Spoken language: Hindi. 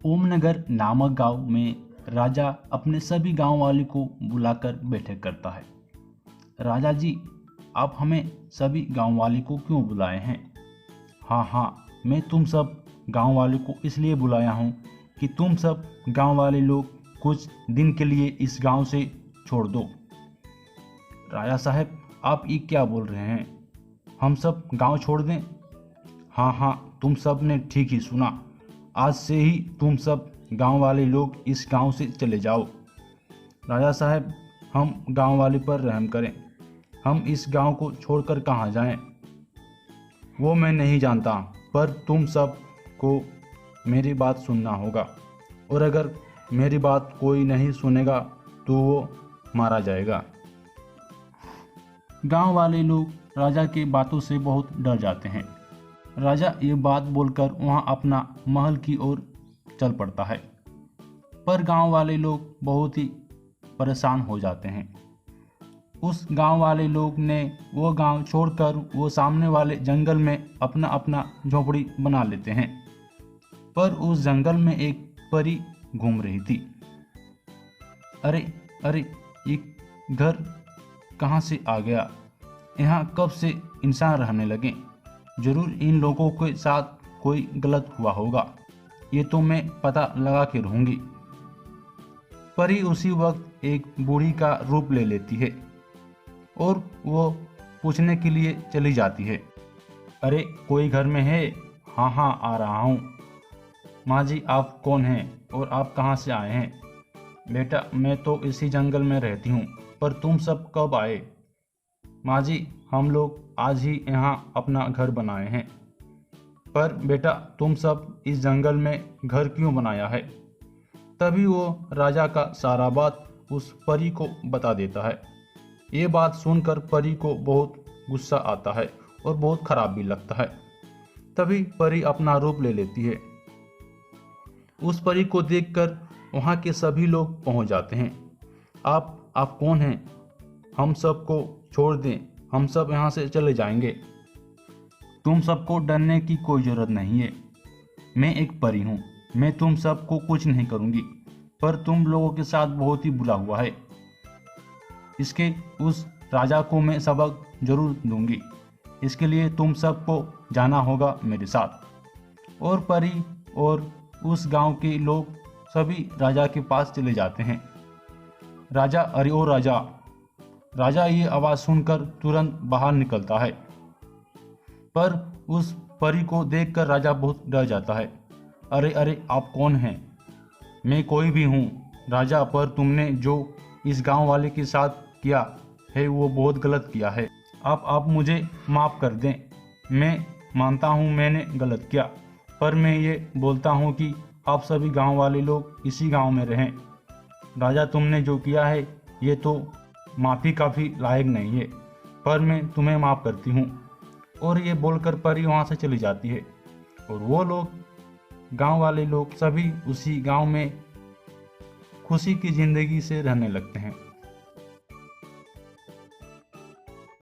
ओमनगर नामक गांव में राजा अपने सभी गांव वालों को बुलाकर बैठक करता है। राजा जी, आप हमें सभी गांव वाले को क्यों बुलाए हैं? हाँ, मैं तुम सब गांव वाले को इसलिए बुलाया हूँ कि तुम सब गांव वाले लोग कुछ दिन के लिए इस गांव से छोड़ दो। राजा साहब, आप ये क्या बोल रहे हैं? हम सब गांव छोड़ दें? हाँ, तुम सब ने ठीक ही सुना। आज से ही तुम सब गांव वाले लोग इस गांव से चले जाओ। राजा साहब, हम गांव वाले पर रहम करें। हम इस गांव को छोड़कर कहाँ जाएं? वो मैं नहीं जानता, पर तुम सब को मेरी बात सुनना होगा, और अगर मेरी बात कोई नहीं सुनेगा तो वो मारा जाएगा। गांव वाले लोग राजा की बातों से बहुत डर जाते हैं। राजा ये बात बोलकर वहां अपना महल की ओर चल पड़ता है, पर गांव वाले लोग बहुत ही परेशान हो जाते हैं। उस गांव वाले लोग ने वो गांव छोड़कर वो सामने वाले जंगल में अपना अपना झोपड़ी बना लेते हैं। पर उस जंगल में एक परी घूम रही थी। अरे, ये घर कहाँ से आ गया? यहाँ कब से इंसान रहने लगे? जरूर इन लोगों के साथ कोई गलत हुआ होगा। ये तो मैं पता लगा के रहूंगी। परी उसी वक्त एक बूढ़ी का रूप ले लेती है और वो पूछने के लिए चली जाती है। अरे, कोई घर में है? हाँ, आ रहा हूँ। माँ जी, आप कौन हैं और आप कहाँ से आए हैं? बेटा, मैं तो इसी जंगल में रहती हूँ, पर तुम सब कब आए? माँ जी, हम लोग आज ही यहाँ अपना घर बनाए हैं। पर बेटा, तुम सब इस जंगल में घर क्यों बनाया है? तभी वो राजा का सारा बात उस परी को बता देता है। ये बात सुनकर परी को बहुत गुस्सा आता है और बहुत खराब भी लगता है। तभी परी अपना रूप ले लेती है। उस परी को देखकर वहाँ के सभी लोग पहुँच जाते हैं। आप कौन हैं? हम सबको छोड़ दें, हम सब यहाँ से चले जाएंगे। तुम सबको डरने की कोई ज़रूरत नहीं है। मैं एक परी हूँ, मैं तुम सबको कुछ नहीं करूँगी, पर तुम लोगों के साथ बहुत ही बुरा हुआ है। इसके उस राजा को मैं सबक जरूर दूंगी। इसके लिए तुम सबको जाना होगा मेरे साथ। और परी और उस गांव के लोग सभी राजा के पास चले जाते हैं। राजा, अरे ओ राजा! राजा ये आवाज़ सुनकर तुरंत बाहर निकलता है, पर उस परी को देखकर राजा बहुत डर जाता है। अरे, आप कौन हैं? मैं कोई भी हूँ राजा, पर तुमने जो इस गांव वाले के साथ किया है वो बहुत गलत किया है। आप मुझे माफ़ कर दें। मैं मानता हूँ मैंने गलत किया, पर मैं ये बोलता हूँ कि आप सभी गांव वाले लोग इसी गांव में रहें। राजा, तुमने जो किया है ये तो माफ़ी काफ़ी लायक नहीं है, पर मैं तुम्हें माफ़ करती हूँ। और ये बोलकर परी वहाँ से चली जाती है और वो लोग, गांव वाले लोग सभी उसी गांव में खुशी की ज़िंदगी से रहने लगते हैं।